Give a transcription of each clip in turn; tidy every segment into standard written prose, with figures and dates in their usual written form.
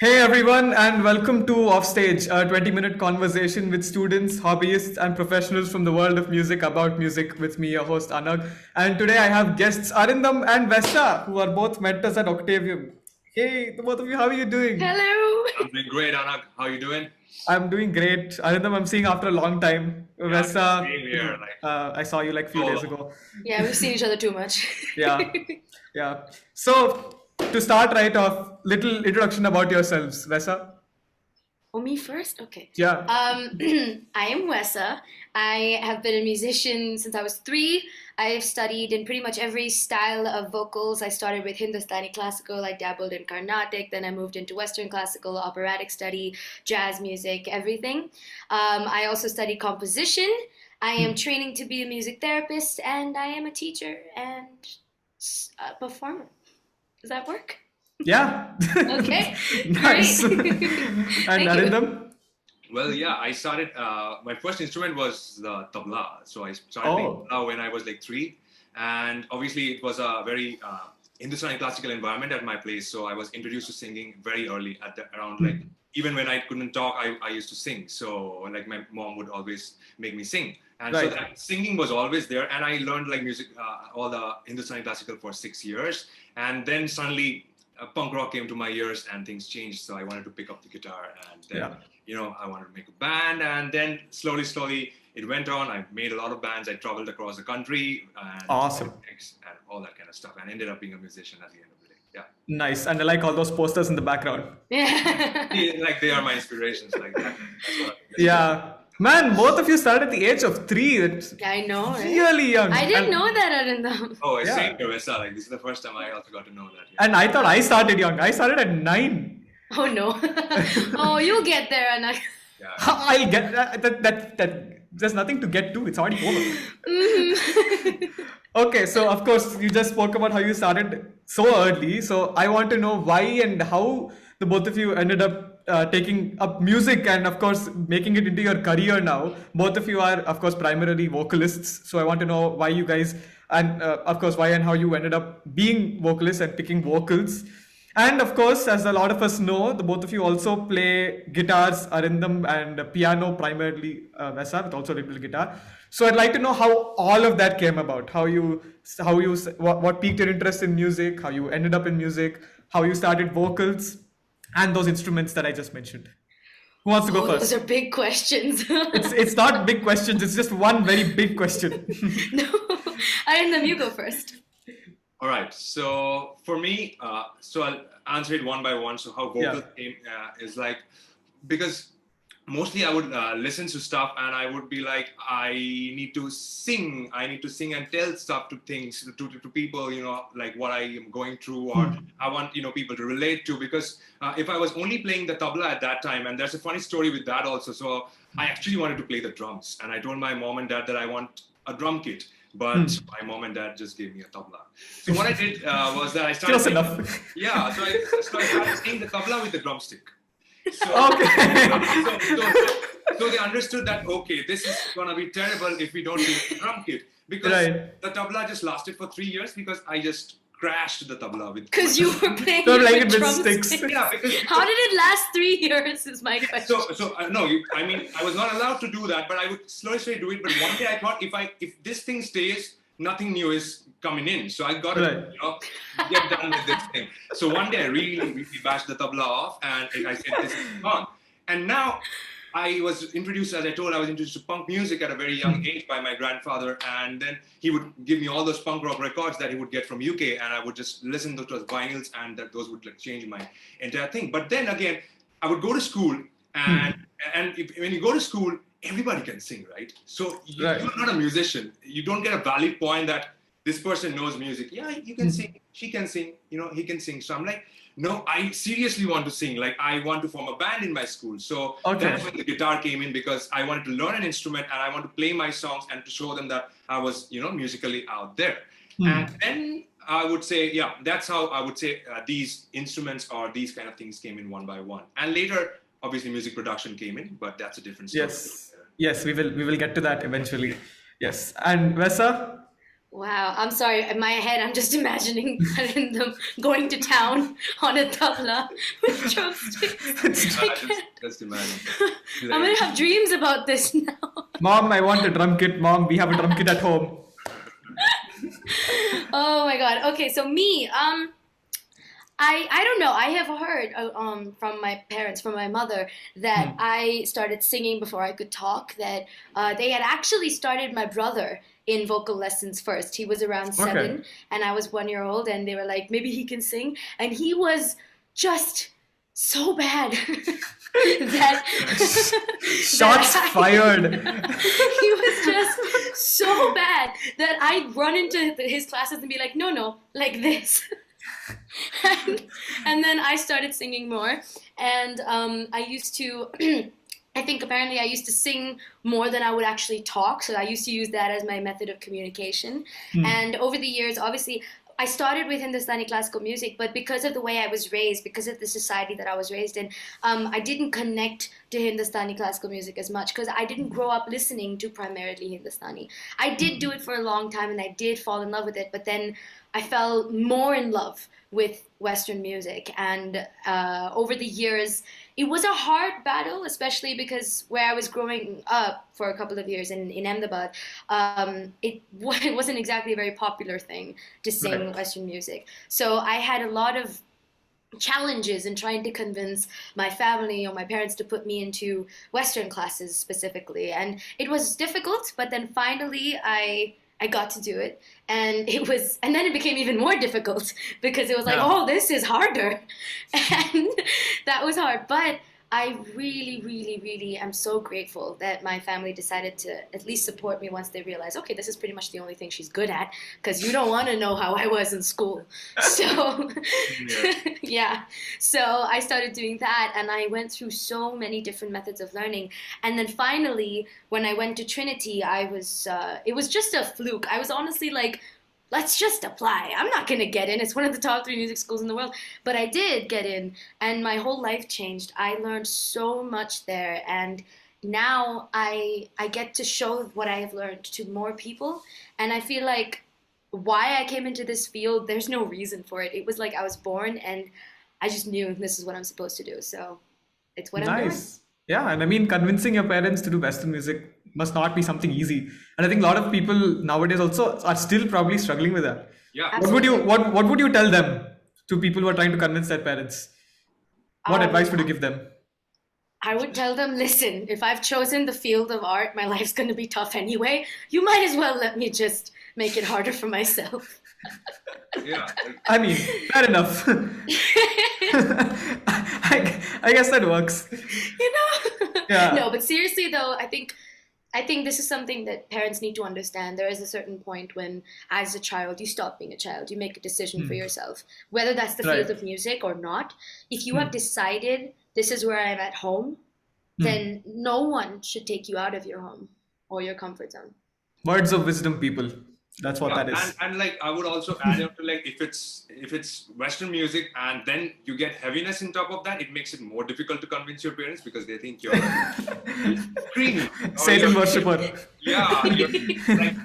Hey everyone, and welcome to Offstage, a 20-minute conversation with students, hobbyists, and professionals from the world of music about music with me, your host Anagh. And today I have guests Arindam and Wessa, who are both mentors at Octavium. Hey, the both of you, how are you doing? Hello. I'm doing great, Anagh. How you doing? I'm doing great. Arindam, I'm seeing after a long time. Yeah, Wessa, same here. Like I saw you like a few so days long. ago. Yeah, we've seen each other too much. Yeah, yeah. So, to start right off, little introduction about yourselves, Wessa. Oh, me first? Okay. Yeah. I am Wessa. I have been a musician since I was 3. I've studied in pretty much every style of vocals. I started with Hindustani classical, I dabbled in Carnatic, then I moved into Western classical, operatic study, jazz music, everything. I also studied composition. I am training to be a music therapist, and I am a teacher and a performer. Does that work? Yeah. Okay, Nice. great. And Thank you. Arindam? Well, yeah, I started. My first instrument was the tabla. So I started playing Oh. tabla when I was like 3, and obviously it was a very Hindustani classical environment at my place. So I was introduced to singing very early around like even when I couldn't talk, I used to sing. So like my mom would always make me sing. And so Right. that singing was always there. And I learned like music, all the Hindustani classical for 6 years. And then suddenly punk rock came to my ears and things changed. So I wanted to pick up the guitar and then, Yeah. I wanted to make a band. And then slowly, it went on. I made a lot of bands. I traveled across the country and Awesome. and all that kind of stuff. And ended up being a musician at the end of the day. Yeah. Nice. And I like all those posters in the background. Yeah. Yeah, like they are my inspirations. Like that. That's what Yeah. Man, both of you started at the age of 3. It's I know, right? really young. I didn't And- know that, Arindam. Oh, Yeah. same here, Wessa. Like this is the first time I also got to know that. Yeah. And I thought I started young. I started at 9. Oh no. Oh, you'll get there, Anagh. Yeah. I'll get that. There's nothing to get to. It's already over. Okay, so of course you just spoke about how you started so early. So I want to know why and how the both of you ended up taking up music and of course making it into your career now. Both of you are of course primarily vocalists. So I want to know why you guys and of course why and how you ended up being vocalists and picking vocals. And of course, as a lot of us know, the both of you also play guitars, Arindam, and piano primarily, Vesa, with also a little guitar. So I'd like to know how all of that came about. What piqued your interest in music, how you ended up in music, how you started vocals, and those instruments that I just mentioned. Who wants to go Oh, first? those are big questions. It's not big questions. It's just one very big question. No. Arindam, you go first. All right. So for me, so I'll answer it one by one. So how vocals came is like because mostly I would listen to stuff and I would be like, I need to sing. I need to sing and tell stuff to things to people. Like what I am going through, or I want people to relate to. Because if I was only playing the tabla at that time, and there's a funny story with that also. So I actually wanted to play the drums, and I told my mom and dad that I want a drum kit. But my mom and dad just gave me a tabla. So what I did was that I started. Close enough. Yeah, so I started playing the tabla with the drumstick. So, Okay. so they understood that okay, this is gonna be terrible if we don't use the drum kit because Right. the tabla just lasted for 3 years because I just crashed the tabla with. Because you were playing Don't it like with it with drumsticks. sticks. Yeah, because How did it last 3 years is my question. so no, I mean I was not allowed to do that, but I would slowly do it. But one day I thought if this thing stays, nothing new is coming in. So I got to get done with this thing. So one day I really bashed the tabla off, and I said this is gone. And now I was introduced, as I told, I was introduced to punk music at a very young age by my grandfather, and then he would give me all those punk rock records that he would get from UK, and I would just listen to those vinyls, and those would like change my entire thing. But then again, I would go to school, and when you go to school, everybody can sing, right? So you're not a musician. You don't get a valid point that this person knows music. Yeah, you can sing. She can sing. He can sing. So I'm like, no, I seriously want to sing. Like I want to form a band in my school. So that's when the guitar came in because I wanted to learn an instrument and I want to play my songs and to show them that I was, musically out there. And then I would say, yeah, that's how I would say these instruments or these kind of things came in one by one. And later, obviously, music production came in, but that's a different story. Yes, we will get to that eventually. Yes, and Vesa. Wow, I'm sorry. In my head, I'm just imagining them going to town on a tabla with drumsticks. I can't. Just imagine. I'm gonna have dreams about this now. Mom, I want a drum kit. Mom, we have a drum kit at home. Oh my God. Okay, so me, I don't know. I have heard from my parents, from my mother, that I started singing before I could talk. That they had actually started my brother in vocal lessons first. He was around 7, and I was 1 year old, and they were like, maybe he can sing, and he was just so bad that shots fired. He was just so bad that I'd run into his classes and be like, no, like this. and then I started singing more, and I used to I think apparently I used to sing more than I would actually talk, so I used to use that as my method of communication. And over the years, obviously, I started with Hindustani classical music, but because of the way I was raised, because of the society that I was raised in, I didn't connect to Hindustani classical music as much because I didn't grow up listening to primarily Hindustani. I did do it for a long time and I did fall in love with it, but then I fell more in love with Western music. And over the years, it was a hard battle, especially because where I was growing up for a couple of years in Ahmedabad, it wasn't exactly a very popular thing to sing Western music. So I had a lot of challenges in trying to convince my family or my parents to put me into Western classes specifically. And it was difficult, but then finally I got to do it, and then it became even more difficult because it was like, oh, this is harder, and that was hard. But I really, really, really am so grateful that my family decided to at least support me once they realized, okay, this is pretty much the only thing she's good at, because you don't want to know how I was in school. So, so I started doing that, and I went through so many different methods of learning. And then finally, when I went to Trinity, it was just a fluke. I was honestly like, let's just apply. I'm not going to get in. It's one of the top 3 music schools in the world. But I did get in, and my whole life changed. I learned so much there, and now I get to show what I have learned to more people. And I feel like why I came into this field, there's no reason for it. It was like I was born, and I just knew this is what I'm supposed to do. So it's what I'm doing. Yeah, and I mean, convincing your parents to do Western music must not be something easy. And I think a lot of people nowadays also are still probably struggling with that. Yeah. What would you tell them, to people who are trying to convince their parents? What advice would you give them? I would tell them, listen, if I've chosen the field of art, my life's going to be tough anyway. You might as well let me just make it harder for myself. Yeah. I mean, fair enough. I guess that works. Yeah. No, but seriously though, I think this is something that parents need to understand. There is a certain point when, as a child, you stop being a child. You make a decision for yourself, whether that's the field of music or not. If you have decided this is where I'm at home, then no one should take you out of your home or your comfort zone. Words of wisdom, people. That's what that is. And like I would also add on to, like, if it's Western music and then you get heaviness on top of that, it makes it more difficult to convince your parents because they think you're screaming. Satan worshipper. Yeah. Like,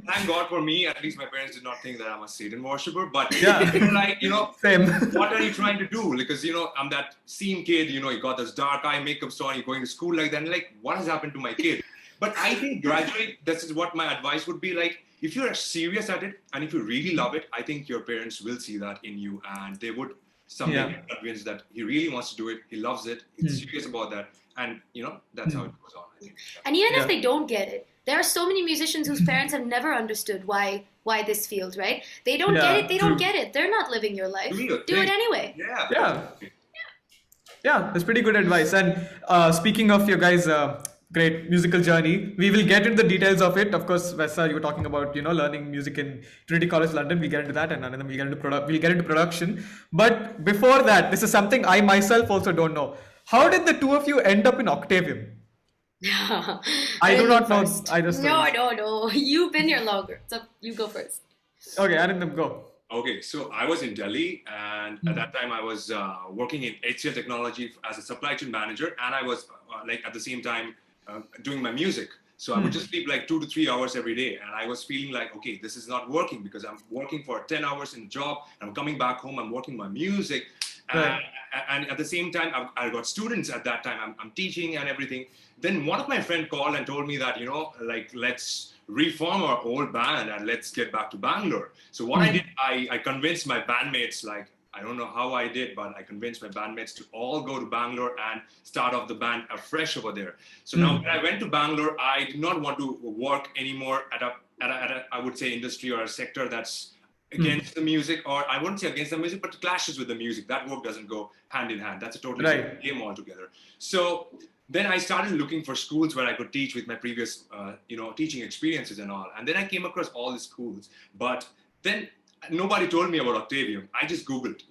thank God for me, at least my parents did not think that I'm a Satan worshipper. But like, Same. What are you trying to do? Because I'm that scene kid. You got this dark eye makeup on. You're going to school like that. And like, what has happened to my kid? But I think gradually, this is what my advice would be. Like, if you're serious at it and if you really love it, I think your parents will see that in you, and they would someday get convinced that he really wants to do it. He loves it. He's serious about that. And, that's how it goes on. I think. And even if they don't get it, there are so many musicians whose parents have never understood why this field, right? They don't get it. They don't get it. They're not living your life. Do it anyway. Yeah, that's pretty good advice. And speaking of your guys' great musical journey, we will get into the details of it. Of course, Wessa, you were talking about learning music in Trinity College London. We'll get into that, and then we'll get into production. But before that, this is something I myself also don't know. How did the two of you end up in Octavium? I do not know. I just no. You've been here longer, so you go first. Okay, Arindam, go. Okay, so I was in Delhi, and at that time I was working in HCL Technology as a supply chain manager, and I was at the same time doing my music. So I would just sleep like 2 to 3 hours every day. And I was feeling like, okay, this is not working because I'm working for 10 hours in a job. I'm coming back home, I'm working my music. And at the same time, I got students at that time. I'm teaching and everything. Then one of my friends called and told me that, you know, like, let's reform our old band and let's get back to Bangalore. So what I did, I convinced my bandmates, like, I don't know how I did, but I convinced my bandmates to all go to Bangalore and start off the band afresh over there. So now when I went to Bangalore, I did not want to work anymore at a I would say, industry or a sector that's against the music, or I wouldn't say against the music, but clashes with the music. That work doesn't go hand in hand. That's a totally different game altogether. So then I started looking for schools where I could teach with my previous, teaching experiences and all. And then I came across all the schools, but then nobody told me about Octavium. I just Googled,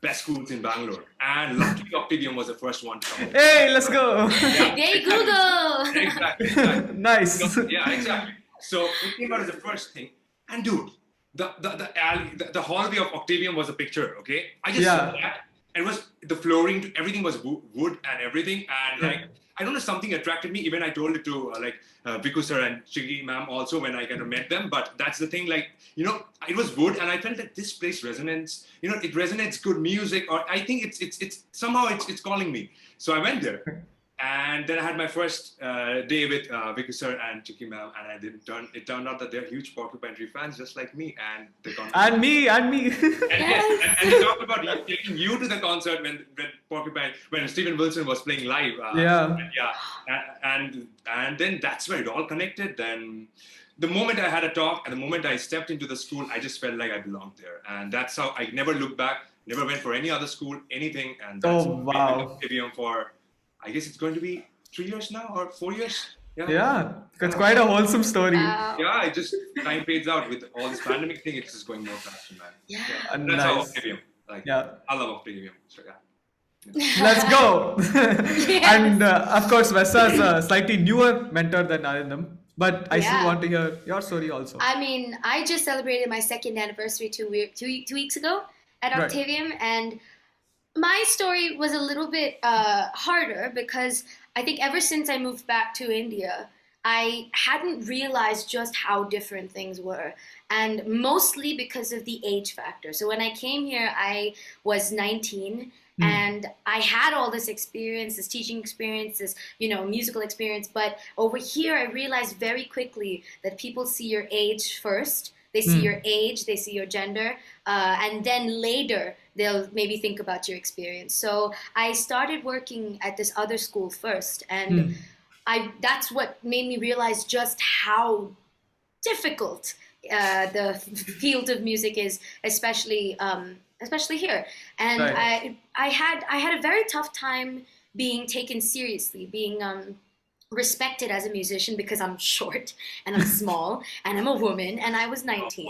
best schools in Bangalore. And luckily Octavium was the first one to come. Hey, let's go. Yeah, yay, Google. Exactly. Nice. Yeah, exactly. So it came out as the first thing. And dude, the hallway of Octavium was a picture, okay? I just saw that. And it was the flooring, everything was wood and everything. And like, I don't know, something attracted me. Even I told it to Viku sir and Chigi ma'am also when I kind of met them. But that's the thing, like, it was wood, and I felt that this place resonates. It resonates good music, or I think it's somehow it's calling me. So I went there. And then I had my first day with Viku sir and Chiki ma'am, and it turned out that they're huge Porcupine Tree fans, just like me. And me. And they talked about taking you to the concert when Stephen Wilson was playing live. And then that's where it all connected. Then the moment I had a talk and the moment I stepped into the school, I just felt like I belonged there. And that's how I never looked back, never went for any other school, anything. And that's Octavium for, I guess it's going to be 3 years now or 4 years. Yeah, it's quite a wholesome story. Yeah, it just time fades out with all this pandemic thing. It's just going more faster, man. Yeah. That's how Octavium. I love Octavium. So Let's go. And of course, Wessa is a slightly newer mentor than Arindam. But I still want to hear your story also. I mean, I just celebrated my second anniversary two weeks ago at Octavium, and my story was a little bit harder because I think ever since I moved back to India, I hadn't realized just how different things were, and mostly because of the age factor. So when I came here, I was 19, and I had all this experience, this teaching experience, this, musical experience. But over here, I realized very quickly that people see your age first. They see your age, they see your gender, and then later they'll maybe think about your experience. So I started working at this other school first, and that's what made me realize just how difficult the field of music is, especially here. And I had a very tough time being taken seriously, being respected as a musician because I'm short and I'm small and I'm a woman and I was 19.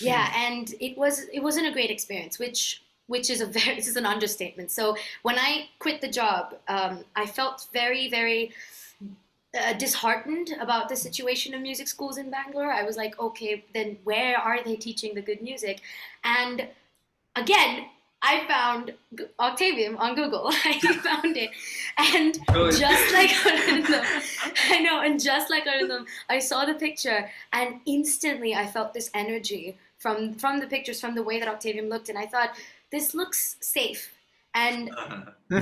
Yeah, and it wasn't a great experience, which is this is an understatement. So when I quit the job, I felt very, very disheartened about the situation of music schools in Bangalore. I was like, okay, then where are they teaching the good music? And again, I found Octavium on Google. I found it. And just like Arindam, I saw the picture, and instantly I felt this energy from the pictures, from the way that Octavium looked, and I thought, this looks safe. And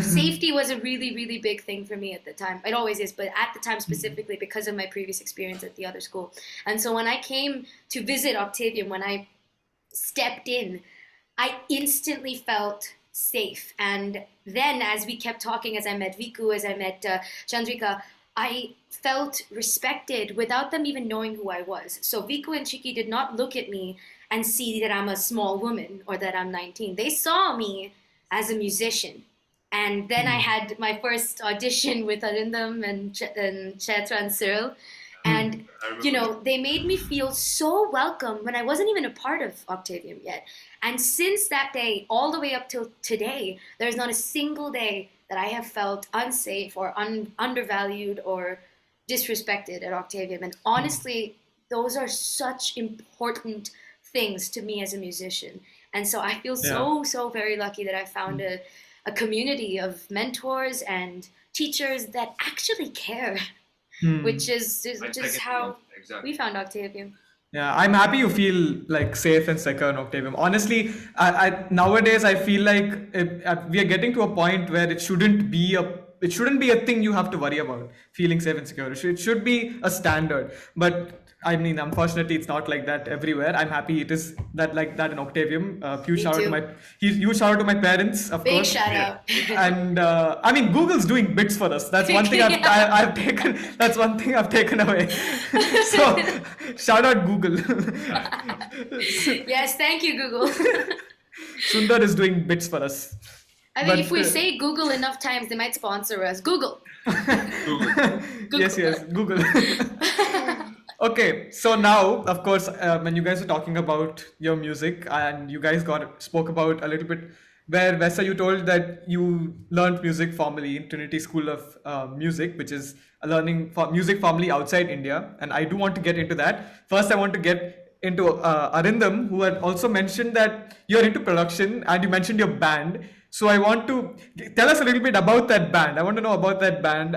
safety was a really, really big thing for me at the time. It always is, but at the time specifically because of my previous experience at the other school. And so when I came to visit Octavium, when I stepped in, I instantly felt safe. And then as we kept talking, as I met Viku, as I met Chandrika, I felt respected without them even knowing who I was. So Viku and Chiki did not look at me and see that I'm a small woman or that I'm 19. They saw me as a musician. And then I had my first audition with Arindam and Chaitra and Cyril. And, they made me feel so welcome when I wasn't even a part of Octavium yet. And since that day, all the way up till today, there's not a single day that I have felt unsafe or undervalued or disrespected at Octavium. And honestly, those are such important things to me as a musician. And so I feel so very lucky that I found a community of mentors and teachers that actually care. which is how we found Octavium. Yeah, I'm happy you feel like safe and secure in Octavium. Honestly, nowadays I feel like we are getting to a point where it shouldn't be a thing you have to worry about. Feeling safe and secure. It should be a standard. But I mean, unfortunately, it's not like that everywhere. I'm happy it is that like that in Octavium. Huge shout out to my parents, of Big course. shout out. And I mean, Google's doing bits for us. That's one thing I've taken. That's one thing I've taken away. So, shout out Google. Yes, thank you, Google. Sundar is doing bits for us. I mean, if we say Google enough times, they might sponsor us. Google. Google. Yes, Google. Okay, so now, of course, when you guys were talking about your music and you guys spoke about a little bit where Wessa, you told that you learned music formally in Trinity School of Music, which is a learning for music formally outside India. And I do want to get into that. First, I want to get into Arindam, who had also mentioned that you're into production and you mentioned your band. So I want to tell us a little bit about that band. I want to know about that band,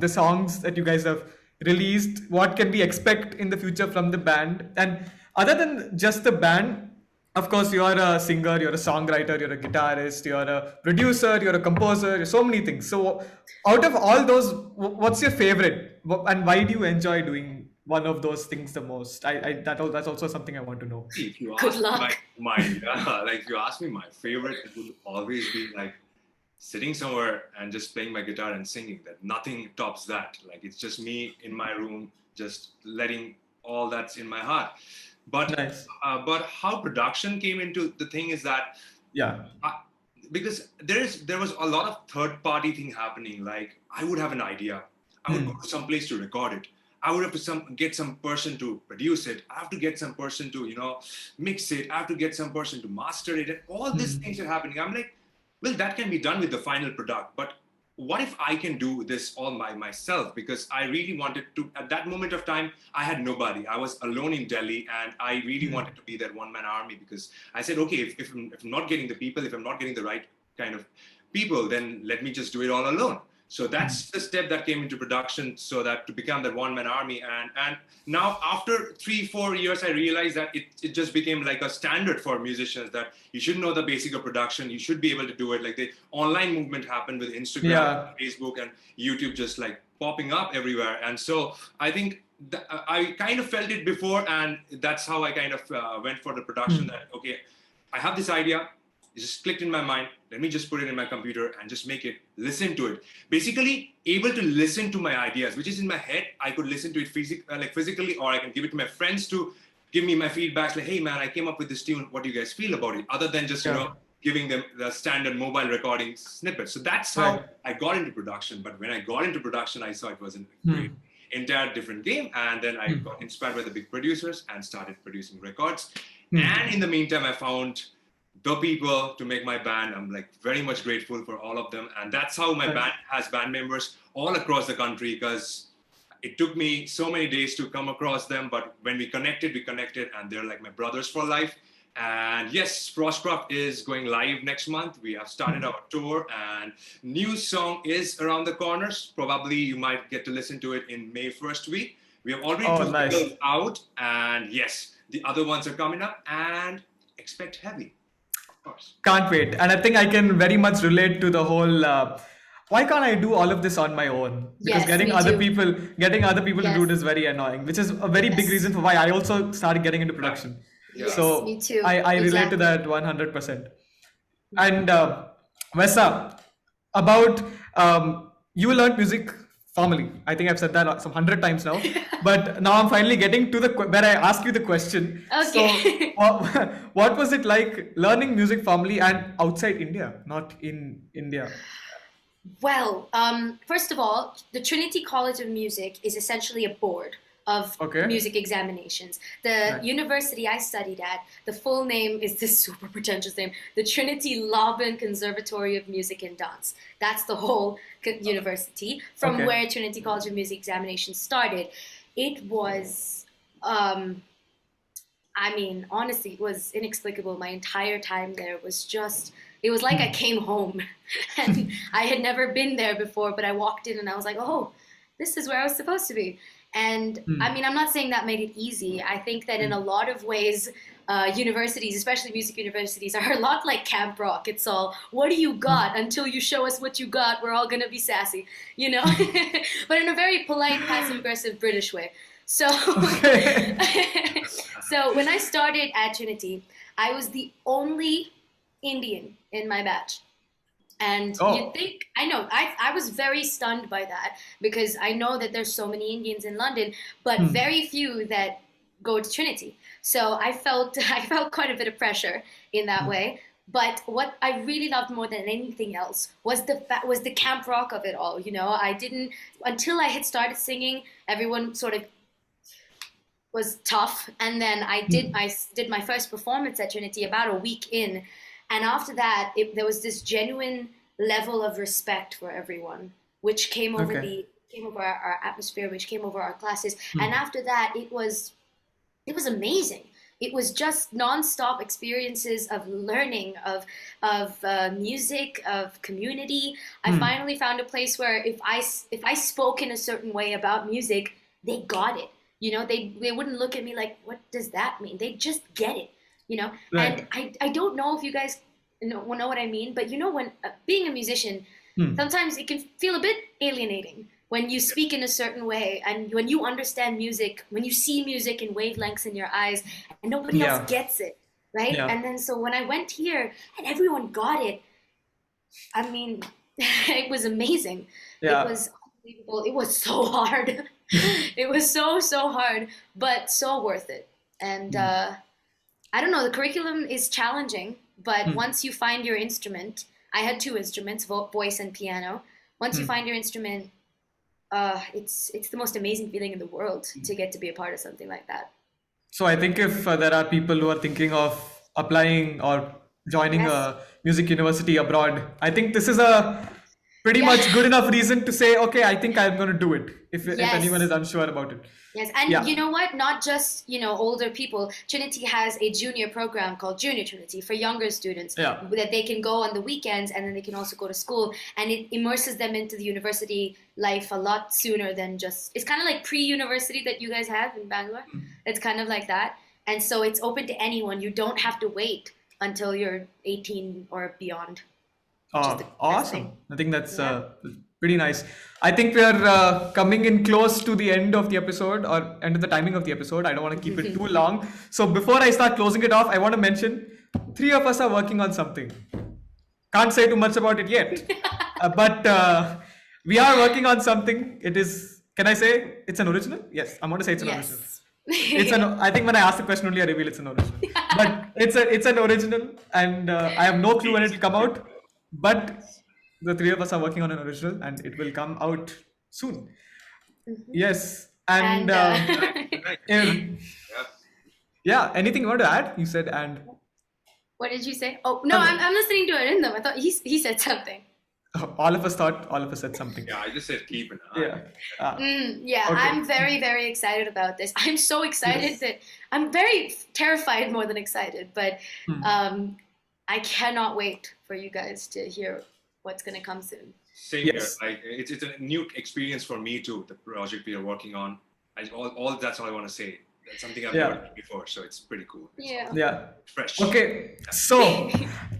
the songs that you guys have released, what can we expect in the future from the band, and other than just the band, of course, you are a singer, you're a songwriter, you're a guitarist, you're a producer, you're a composer, you're so many things. So out of all those, what's your favorite, and why do you enjoy doing one of those things the most? That's also something I want to know. If you Good ask luck. if you ask me my favorite, it would always be like sitting somewhere and just playing my guitar and singing. That nothing tops that. Like it's just me in my room, just letting all that's in my heart. But Nice. But how production came into the thing is that Yeah. because there was a lot of third party thing happening. Like I would have an idea, I would go to some place to record it. I would have to get some person to produce it. I have to get some person to mix it. I have to get some person to master it. And all these things are happening. I'm like, well, that can be done with the final product. But what if I can do this all by myself? Because I really wanted to, at that moment of time, I had nobody. I was alone in Delhi and I really wanted to be that one-man army because I said, okay, if I'm not getting the people, if I'm not getting the right kind of people, then let me just do it all alone. So that's the step that came into production so that to become that one-man army. And now after 3-4 years, I realized that it just became like a standard for musicians that you should know the basic of production. You should be able to do it. Like the online movement happened with Instagram, Facebook, and YouTube just like popping up everywhere. And so I think I kind of felt it before, and that's how I kind of went for the production that, okay, I have this idea. It just clicked in my mind. Let me just put it in my computer and just make it, listen to it. Basically, able to listen to my ideas, which is in my head. I could listen to it physically, or I can give it to my friends to give me my feedbacks. Like, hey man, I came up with this tune. What do you guys feel about it? Other than just giving them the standard mobile recording snippet. So that's how I got into production. But when I got into production, I saw it was a great, entire different game. And then I got inspired by the big producers and started producing records. And in the meantime, I found the people to make my band. I'm like very much grateful for all of them. And that's how my band has band members all across the country, because it took me so many days to come across them. But when we connected, and they're like my brothers for life. And yes, Frostcraft is going live next month. We have started our tour and new song is around the corners. Probably you might get to listen to it in May 1st week. We have already two singles out, and yes, the other ones are coming up, and expect heavy. Can't wait. And I think I can very much relate to the whole why can't I do all of this on my own? Because getting other people to do it is very annoying, which is a very big reason for why I also started getting into production. Yes, so me too. I relate to that 100%. And Wessa, about you learned music formally. I think I've said that some 100 times now, but now I'm finally getting to where I ask you the question. Okay. So, what was it like learning music formally and outside India, not in India? Well, first of all, the Trinity College of Music is essentially a board of music examinations. The university I studied at, the full name is this super pretentious name, the Trinity Laban Conservatory of Music and Dance. That's the whole university from where Trinity College of Music examinations started. It was, honestly, it was inexplicable. My entire time there was just, it was like I came home and I had never been there before, but I walked in and I was like, oh, this is where I was supposed to be. And I mean, I'm not saying that made it easy. I think that in a lot of ways, universities, especially music universities, are a lot like Camp Rock. It's all, what do you got? Until you show us what you got, we're all going to be sassy, you know? But in a very polite, passive-aggressive British way. So, so when I started at Trinity, I was the only Indian in my batch. And you'd think, I know, I was very stunned by that, because I know that there's so many Indians in London, but very few that go to Trinity. So I felt quite a bit of pressure in that way. But what I really loved more than anything else was the camp rock of it all. You know, I didn't, until I had started singing, everyone sort of was tough. And then I did my first performance at Trinity about a week in. And after that, there was this genuine level of respect for everyone, which came over our atmosphere, which came over our classes. And after that, it was amazing. It was just nonstop experiences of learning, of music, of community. I finally found a place where if I spoke in a certain way about music, they got it. You know, they wouldn't look at me like, what does that mean? They just get it. You know, and I don't know if you guys know what I mean, but you know, when being a musician, sometimes it can feel a bit alienating when you speak in a certain way, and when you understand music, when you see music in wavelengths in your eyes, and nobody else gets it, right? And then so when I went here and everyone got it, I mean, it was amazing. It was unbelievable. It was so hard. It was so hard, but so worth it. And I don't know, the curriculum is challenging, but once you find your instrument, I had 2 instruments, voice and piano. Once you find your instrument, it's the most amazing feeling in the world to get to be a part of something like that. So I think if there are people who are thinking of applying or joining a music university abroad, I think this is a pretty much good enough reason to say, okay, I think I'm going to do it if anyone is unsure about it. Yes, and you know what? Not just, you know, older people. Trinity has a junior program called Junior Trinity for younger students that they can go on the weekends, and then they can also go to school, and it immerses them into the university life a lot sooner than just, it's kind of like pre-university that you guys have in Bangalore. It's kind of like that. And so it's open to anyone. You don't have to wait until you're 18 or beyond. Awesome. I think that's pretty nice. I think we are coming in close to the end of the episode, or end of the timing of the episode. I don't want to keep it too long. So before I start closing it off, I want to mention 3 of us are working on something. Can't say too much about it yet. But we are working on something. It is, can I say it's an original? Yes, I'm going to say it's an original. It's I think when I ask the question only, I reveal it's an original. But it's an original, and I have no clue when it will come out. But the 3 of us are working on an original, and it will come out soon. Yes. And anything you want to add? You said, and what did you say? Oh no, I'm listening to Arindam. I thought he said something. All of us said something. Yeah, I just said keep an eye. Okay. I'm very, very excited about this. I'm so excited that I'm very terrified more than excited, but I cannot wait for you guys to hear what's going to come soon. Same here. Like, it's a new experience for me too, the project we are working on. That's all I want to say. That's something I've never done before, so it's pretty cool. It's fresh. Okay, so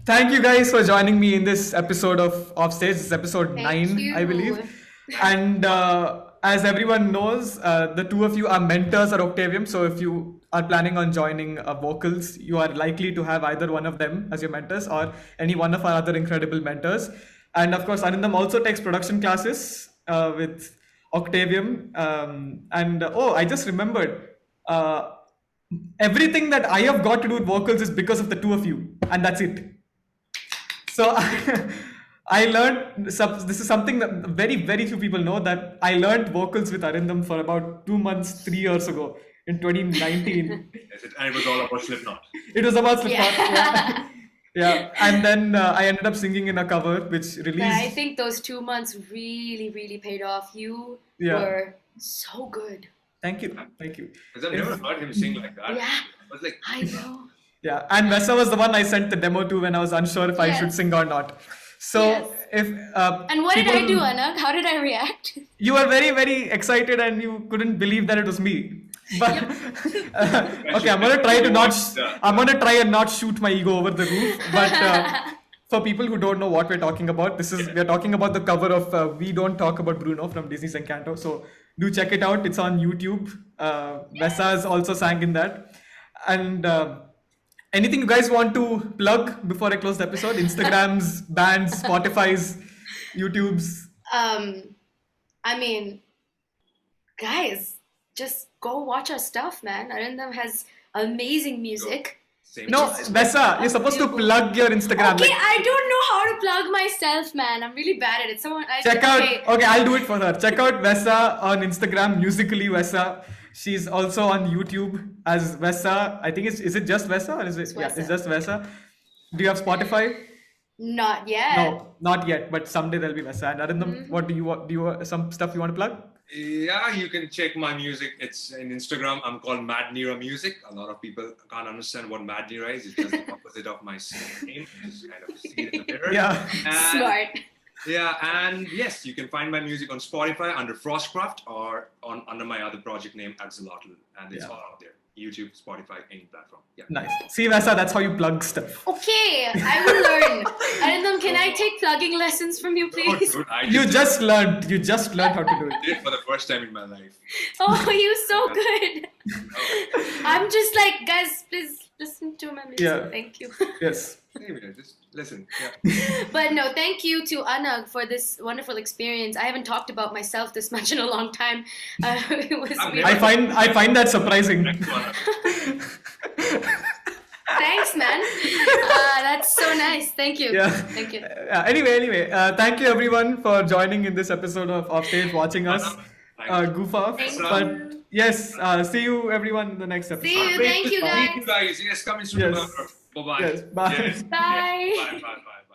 thank you guys for joining me in this episode of Offstage. This is episode 9, I believe. And as everyone knows, the 2 of you are mentors at Octavium. So if you are planning on joining vocals, you are likely to have either one of them as your mentors or any one of our other incredible mentors. And of course, Arindam also takes production classes with Octavium. I just remembered, everything that I have got to do with vocals is because of the 2 of you, and that's it. So I learned, this is something that very, very few people know, that I learned vocals with Arindam for about 2 months, 3 years ago in 2019. And it was all about Slipknot. It was about Slipknot. And then I ended up singing in a cover which released. But I think those 2 months really, really paid off. You were so good. Thank you. Because I've never heard him sing like that. Yeah, I was like, I know. Yeah, and Wessa was the one I sent the demo to when I was unsure if I should sing or not. So if And what did I people- do, Anagh? How did I react? You were very, very excited and you couldn't believe that it was me. But okay, I'm gonna try to not. I'm gonna try and not shoot my ego over the roof. But for people who don't know what we're talking about, we're talking about the cover of "We Don't Talk About Bruno" from Disney's Encanto. So do check it out. It's on YouTube. Wessa's also sang in that. And anything you guys want to plug before I close the episode? Instagrams, bands, Spotify's, YouTube's. I mean, guys, just go watch our stuff, man. Arindam has amazing music. No, Wessa, you're supposed to plug your Instagram. Okay, I don't know how to plug myself, man. I'm really bad at it. Check out. Okay, I'll do it for her. Check out Wessa on Instagram, musically Wessa. She's also on YouTube as Wessa. I think is it just Wessa or is it? Yeah, it's just Wessa. Do you have Spotify? Not yet. No, not yet. But someday there'll be Wessa. And Arindam, what do you some stuff you want to plug? Yeah, you can check my music. It's in Instagram. I'm called Mad Nira Music. A lot of people can't understand what Mad Nira is. It's just the opposite of my name. Just kind of see it in the mirror. Yeah. Smart. Yeah, and yes, you can find my music on Spotify under Frostcraft or under my other project name Axolotl, and it's all out there. YouTube, Spotify, any platform. Yeah. Nice. See, Wessa, that's how you plug stuff. Okay, I will learn. Arindam, can I take plugging lessons from you, please? Oh, dude, You just learned how to do it. I did it for the first time in my life. Oh, you're so good. I'm just like, guys, please listen to my music. Yeah. Thank you. Yes. Anyway, just listen. Yeah. But no, thank you to Anagh for this wonderful experience. I haven't talked about myself this much in a long time. It was weird. I find that surprising. Thanks, man. That's so nice. Thank you. Yeah. Thank you. Anyway, thank you everyone for joining in this episode of Offstage, watching us goof off. Thank you. Yes, see you everyone in the next episode. See you. Thank you, guys. Thank you guys. Yes, come in soon. Yes. Bye-bye. Yes, bye. Yes. Bye. Bye. Bye. Bye.